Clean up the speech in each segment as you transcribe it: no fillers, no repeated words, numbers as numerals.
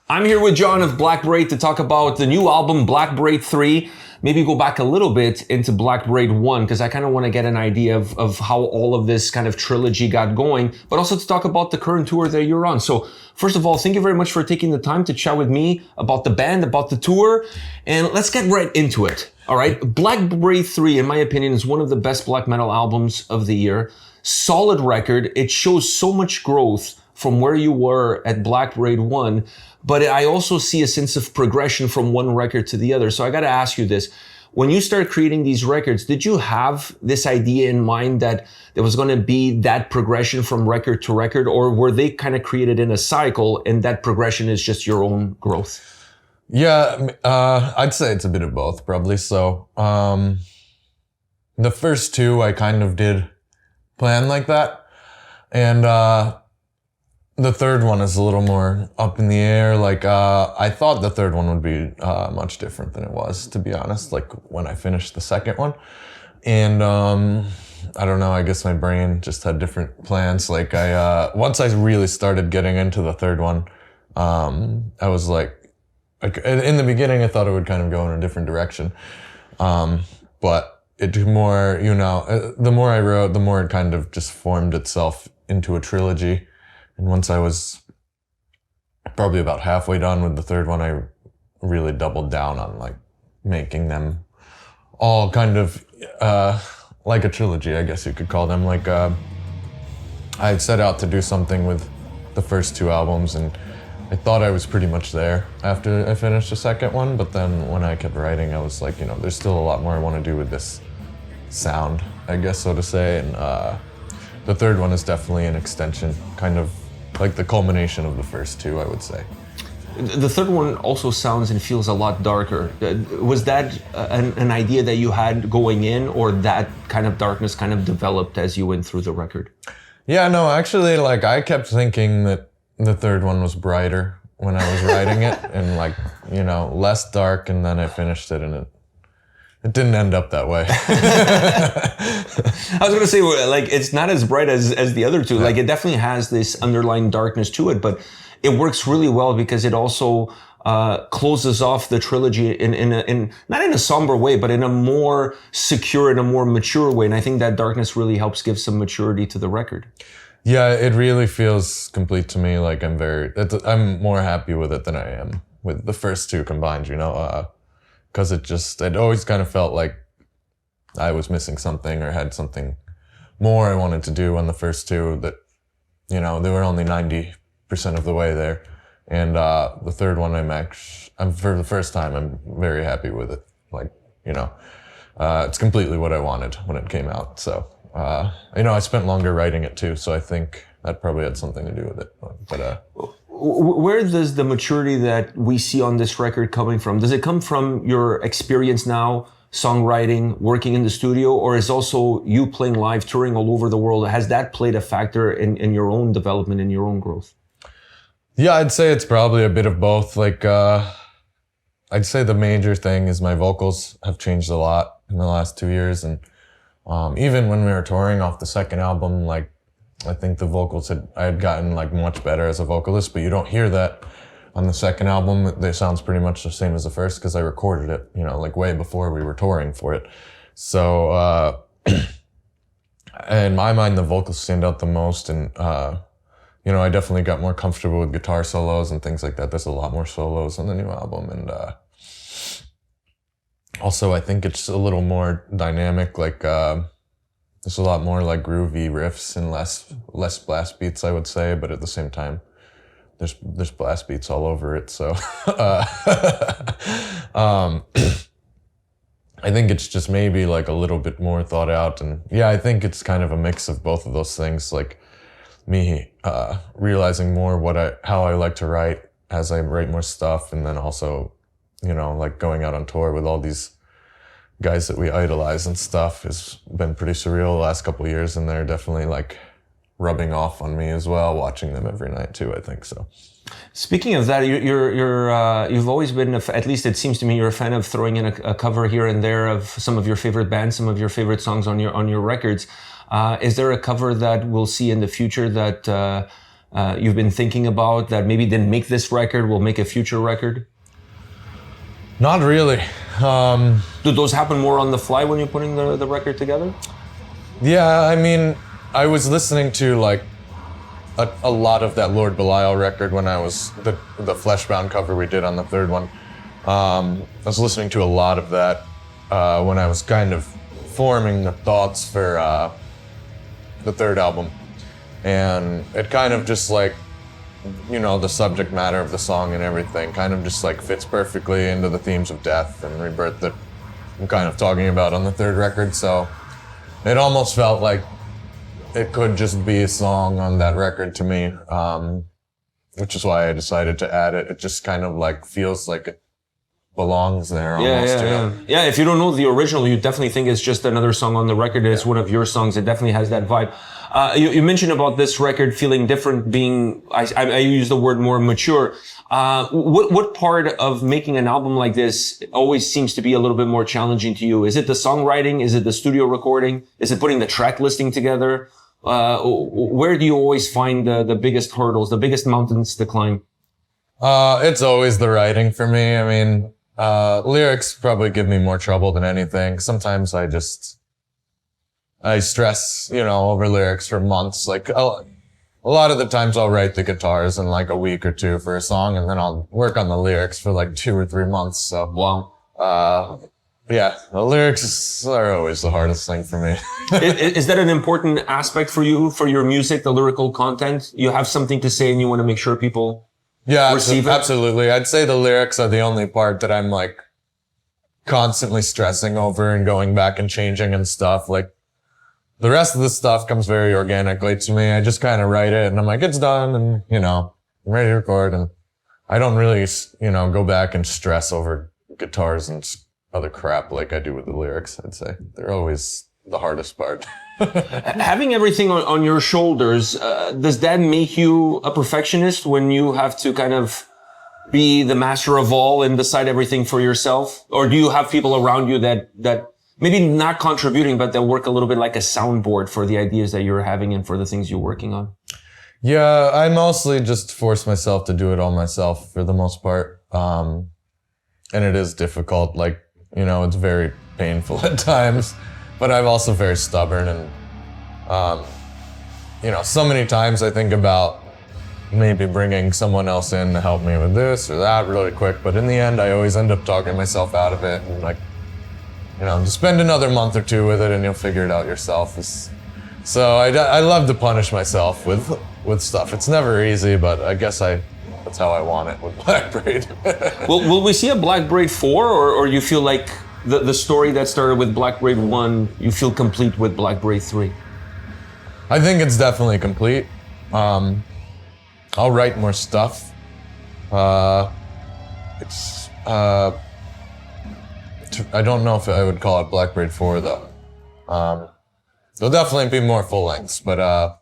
I'm here with John of Blackbraid to talk about the new album, Blackbraid 3. Maybe go back a little bit into Blackbraid 1, because I kind of want to get an idea of how all of this kind of trilogy got going, but also to talk about the current tour that you're on. So first of all, thank you very much for taking the time to chat with me about the band, about the tour, and let's get right into it. All right, Blackbraid 3, in my opinion, is one of the best black metal albums of the year. Solid record. It shows so much growth from where you were at Blackbraid 1, but I also see a sense of progression from one record to the other. So I got to ask you this. When you start creating these records, did you have this idea in mind that there was going to be that progression from record to record, or were they kind of created in a cycle and that progression is just your own growth? Yeah, I'd say it's a bit of both, probably. So the first two I kind of did plan like that. And the third one is a little more up in the air. Like, I thought the third one would be much different than it was, to be honest, like when I finished the second one. And I don't know, I guess my brain just had different plans. Like, once I really started getting into the third one, I was like, in the beginning, I thought it would kind of go in a different direction. But it more, the more I wrote, the more it kind of just formed itself into a trilogy. And once I was probably about halfway done with the third one, I really doubled down on like making them all kind of like a trilogy, I guess you could call them. Like I set out to do something with the first two albums, and I thought I was pretty much there after I finished the second one. But then when I kept writing, I was like, there's still a lot more I want to do with this sound, I guess, so to say. And the third one is definitely an extension, kind of like the culmination of the first two, I would say. The third one also sounds and feels a lot darker. Was that an idea that you had going in, or that kind of darkness kind of developed as you went through the record? Yeah, no, actually, like I kept thinking that the third one was brighter when I was writing it, and like, less dark, and then I finished it and it didn't end up that way. I was going to say, like, it's not as bright as the other two. Yeah. Like, it definitely has this underlying darkness to it, but it works really well because it also closes off the trilogy in not in a somber way, but in a more secure and a more mature way. And I think that darkness really helps give some maturity to the record. Yeah, it really feels complete to me. Like I'm more happy with it than I am with the first two combined, because it always kind of felt like I was missing something or had something more I wanted to do on the first two that, they were only 90% of the way there. And the third one, I'm for the first time, I'm very happy with it. Like, it's completely what I wanted when it came out. So, I spent longer writing it too, so I think that probably had something to do with it. But where does the maturity that we see on this record coming from? Does it come from your experience now, songwriting, working in the studio, or is also you playing live, touring all over the world? Has that played a factor in your own development, in your own growth? Yeah, I'd say it's probably a bit of both. Like, I'd say the major thing is my vocals have changed a lot in the last 2 years. And even when we were touring off the second album, like, I think the vocals I had gotten like much better as a vocalist, but you don't hear that on the second album. It sounds pretty much the same as the first because I recorded it, like way before we were touring for it. So, in my mind, the vocals stand out the most. And, I definitely got more comfortable with guitar solos and things like that. There's a lot more solos on the new album. And, also I think it's a little more dynamic, like, there's a lot more like groovy riffs and less blast beats, I would say, but at the same time, there's blast beats all over it. So I think it's just maybe like a little bit more thought out. And yeah, I think it's kind of a mix of both of those things, like me realizing more how I like to write as I write more stuff, and then also, like going out on tour with all these guys that we idolize and stuff has been pretty surreal the last couple of years, and they're definitely like rubbing off on me as well, watching them every night too, I think so. Speaking of that, you've always been, at least it seems to me, you're a fan of throwing in a cover here and there of some of your favorite bands, some of your favorite songs on your records. Is there a cover that we'll see in the future that you've been thinking about that maybe didn't make this record, will make a future record? Not really. Do those happen more on the fly when you're putting the record together? Yeah, I mean, I was listening to like a lot of that Lord Belial record when I was the Fleshbound cover we did on the third one. I was listening to a lot of that when I was kind of forming the thoughts for the third album. And it kind of just like, you know, the subject matter of the song and everything kind of just like fits perfectly into the themes of death and rebirth that I'm kind of talking about on the third record. So it almost felt like it could just be a song on that record to me, which is why I decided to add it. It just kind of like feels like it belongs there almost. Yeah, if you don't know the original, you definitely think it's just another song on the record. It's one of your songs. It definitely has that vibe. You mentioned about this record feeling different, being, I use the word more mature. What part of making an album like this always seems to be a little bit more challenging to you? Is it the songwriting? Is it the studio recording? Is it putting the track listing together? Where do you always find the biggest hurdles, the biggest mountains to climb? It's always the writing for me. I mean, lyrics probably give me more trouble than anything. Sometimes I stress, you know, over lyrics for months. Like a lot of the times I'll write the guitars in like a week or two for a song, and then I'll work on the lyrics for like 2 or 3 months. So, wow. Yeah, the lyrics are always the hardest thing for me. Is that an important aspect for you, for your music, the lyrical content? You have something to say and you want to make sure people receive it? Absolutely. I'd say the lyrics are the only part that I'm like constantly stressing over and going back and changing and stuff. Like the rest of the stuff comes very organically to me. I just kind of write it and I'm like, it's done, and, you know, I'm ready to record. And I don't really, you know, go back and stress over guitars and other crap like I do with the lyrics. I'd say they're always the hardest part. Having everything on your shoulders, does that make you a perfectionist when you have to kind of be the master of all and decide everything for yourself? Or do you have people around you that maybe not contributing, but they'll work a little bit like a soundboard for the ideas that you're having and for the things you're working on? Yeah, I mostly just force myself to do it all myself for the most part. And it is difficult. Like, you know, it's very painful at times, but I'm also very stubborn. And, you know, so many times I think about maybe bringing someone else in to help me with this or that really quick. But in the end, I always end up talking myself out of it. And like, you know, just spend another month or two with it and you'll figure it out yourself. So I love to punish myself with stuff. It's never easy, but I guess that's how I want it with Blackbraid. Will we see a Blackbraid 4, or you feel like the story that started with Blackbraid 1, you feel complete with Blackbraid 3? I think it's definitely complete. I'll write more stuff. I don't know if I would call it Blackbraid 4 though. There'll definitely be more full lengths, but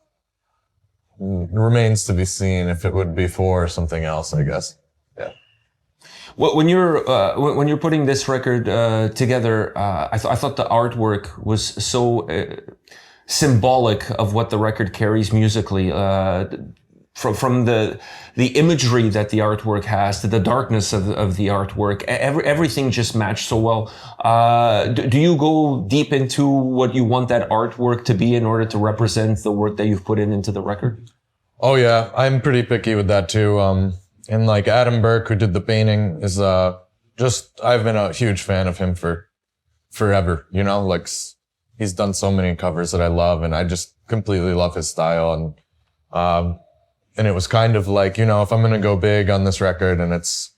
remains to be seen if it would be 4 or something else, I guess. Yeah. Well, when you're putting this record together, I thought the artwork was so symbolic of what the record carries musically. From the imagery that the artwork has to the darkness of the artwork, everything just matched so well. Do you go deep into what you want that artwork to be in order to represent the work that you've put into the record? Oh yeah, I'm pretty picky with that too. And like Adam Burke, who did the painting, is I've been a huge fan of him for forever. You know, like he's done so many covers that I love, and I just completely love his style. And it was kind of like, you know, if I'm going to go big on this record and it's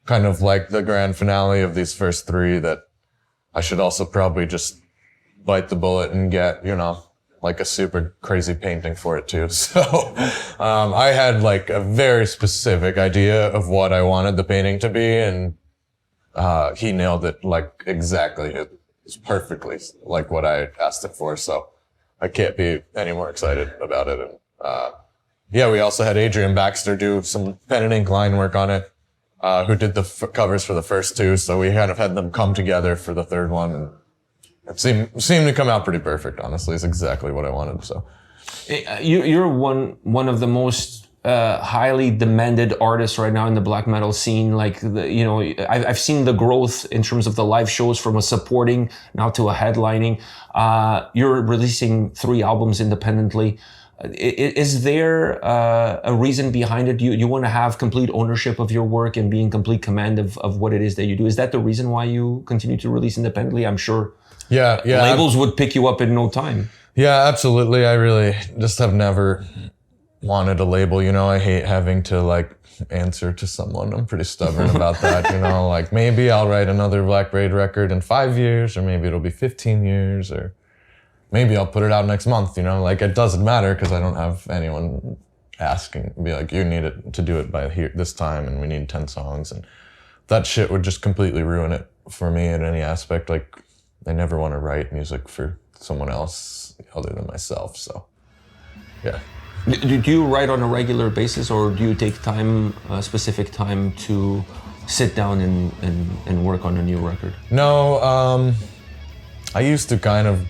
kind of like the grand finale of these first 3, that I should also probably just bite the bullet and get, you know, like a super crazy painting for it too. So, I had like a very specific idea of what I wanted the painting to be, and, he nailed it like exactly. It's perfectly like what I asked it for. So I can't be any more excited about it. And, yeah, we also had Adrian Baxter do some pen and ink line work on it, who did the covers for the first 2. So we kind of had them come together for the third one, and it seemed to come out pretty perfect. Honestly, it's exactly what I wanted. So You're one of the most highly demanded artists right now in the black metal scene. Like, I've seen the growth in terms of the live shows from a supporting now to a headlining. You're releasing 3 albums independently. Is there a reason behind it? You want to have complete ownership of your work and be in complete command of what it is that you do. Is that the reason why you continue to release independently? I'm sure labels would pick you up in no time. Yeah, absolutely. I really just have never wanted a label. I hate having to like answer to someone. I'm pretty stubborn about that. Like maybe I'll write another Blackbraid record in 5 years, or maybe it'll be 15 years, or maybe I'll put it out next month, like it doesn't matter because I don't have anyone asking, be like, you need it to do it by this time and we need 10 songs. And that shit would just completely ruin it for me in any aspect. Like I never want to write music for someone else other than myself. So yeah. Do you write on a regular basis, or do you take time, specific time to sit down and work on a new record? No, I used to kind of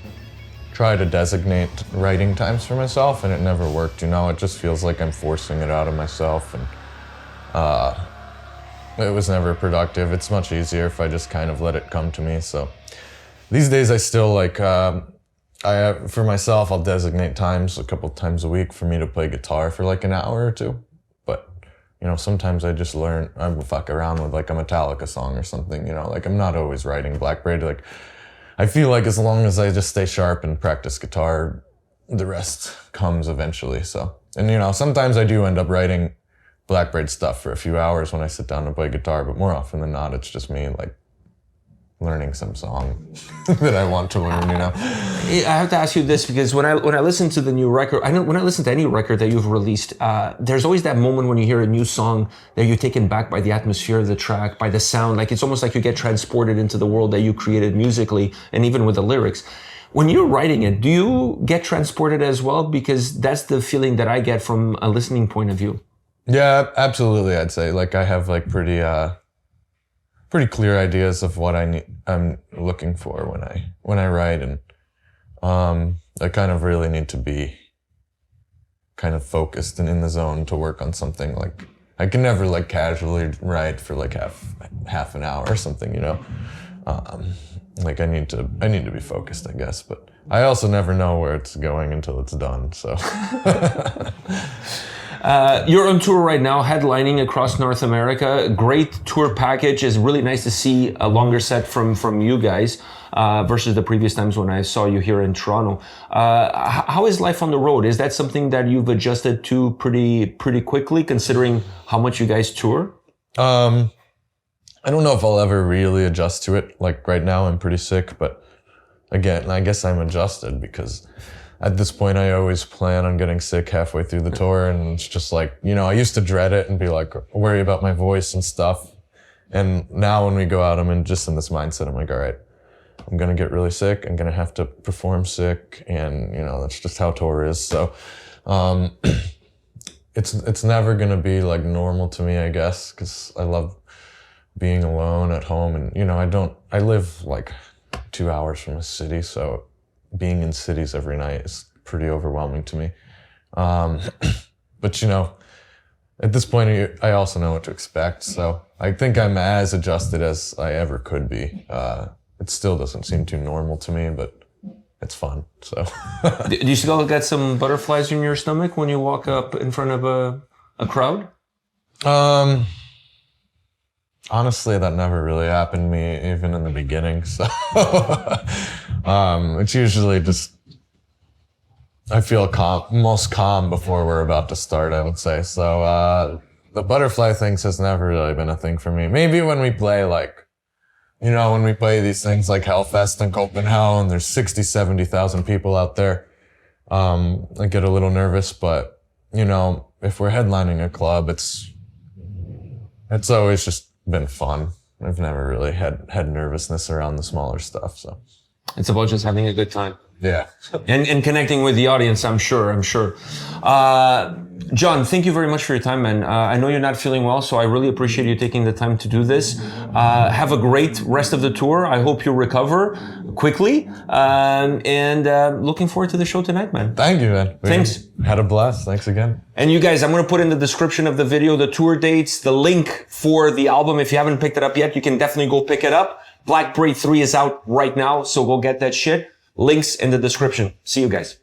try to designate writing times for myself, and it never worked. It just feels like I'm forcing it out of myself, and it was never productive. It's much easier if I just kind of let it come to me. So these days I still like, for myself, I'll designate times a couple times a week for me to play guitar for like an hour or two. But, sometimes I just I fuck around with like a Metallica song or something, like I'm not always writing Blackbraid. Like I feel like as long as I just stay sharp and practice guitar, the rest comes eventually. So, and sometimes I do end up writing Blackbraid stuff for a few hours when I sit down to play guitar, but more often than not, it's just me like learning some song that I want to learn, I have to ask you this, because when I listen to the new record, when I listen to any record that you've released, there's always that moment when you hear a new song that you're taken back by the atmosphere of the track, by the sound. Like it's almost like you get transported into the world that you created musically, and even with the lyrics. When you're writing it, do you get transported as well? Because that's the feeling that I get from a listening point of view. Yeah, absolutely. I'd say like I have like pretty clear ideas of what I'm looking for when I write, and I kind of really need to be kind of focused and in the zone to work on something. Like I can never like casually write for like half an hour or something, like I need to be focused, I guess, but I also never know where it's going until it's done. So you're on tour right now, headlining across North America. Great tour package. It's really nice to see a longer set from you guys versus the previous times when I saw you here in Toronto. How is life on the road? Is that something that you've adjusted to pretty quickly, considering how much you guys tour? I don't know if I'll ever really adjust to it. Like right now I'm pretty sick, but again, I guess I'm adjusted because at this point, I always plan on getting sick halfway through the tour, and it's just like, I used to dread it and be like, worry about my voice and stuff. And now when we go out, I'm just in this mindset. I'm like, all right, I'm going to get really sick. I'm going to have to perform sick. And, that's just how tour is. So, it's never going to be like normal to me, I guess, because I love being alone at home. And, I live like 2 hours from a city, so being in cities every night is pretty overwhelming to me. But, at this point, I also know what to expect. So I think I'm as adjusted as I ever could be. It still doesn't seem too normal to me, but it's fun. So do you still get some butterflies in your stomach when you walk up in front of a crowd? Honestly, that never really happened to me, even in the beginning. So it's usually just, I feel most calm before we're about to start, I would say. So the butterfly things has never really been a thing for me. Maybe when we play when we play these things like Hellfest in Copenhagen, there's 60, 70,000 people out there. I get a little nervous, but if we're headlining a club, it's always just been fun. I've never really had nervousness around the smaller stuff. So it's about just having a good time. Yeah. and connecting with the audience, I'm sure. John, thank you very much for your time, man. I know you're not feeling well, so I really appreciate you taking the time to do this. Have a great rest of the tour. I hope you recover quickly. Looking forward to the show tonight, man. Thank you, man. Thanks. Had a blast. Thanks again. And you guys, I'm going to put in the description of the video the tour dates, the link for the album. If you haven't picked it up yet, you can definitely go pick it up. Blackbraid 3 is out right now, so go get that shit. Links in the description. See you guys.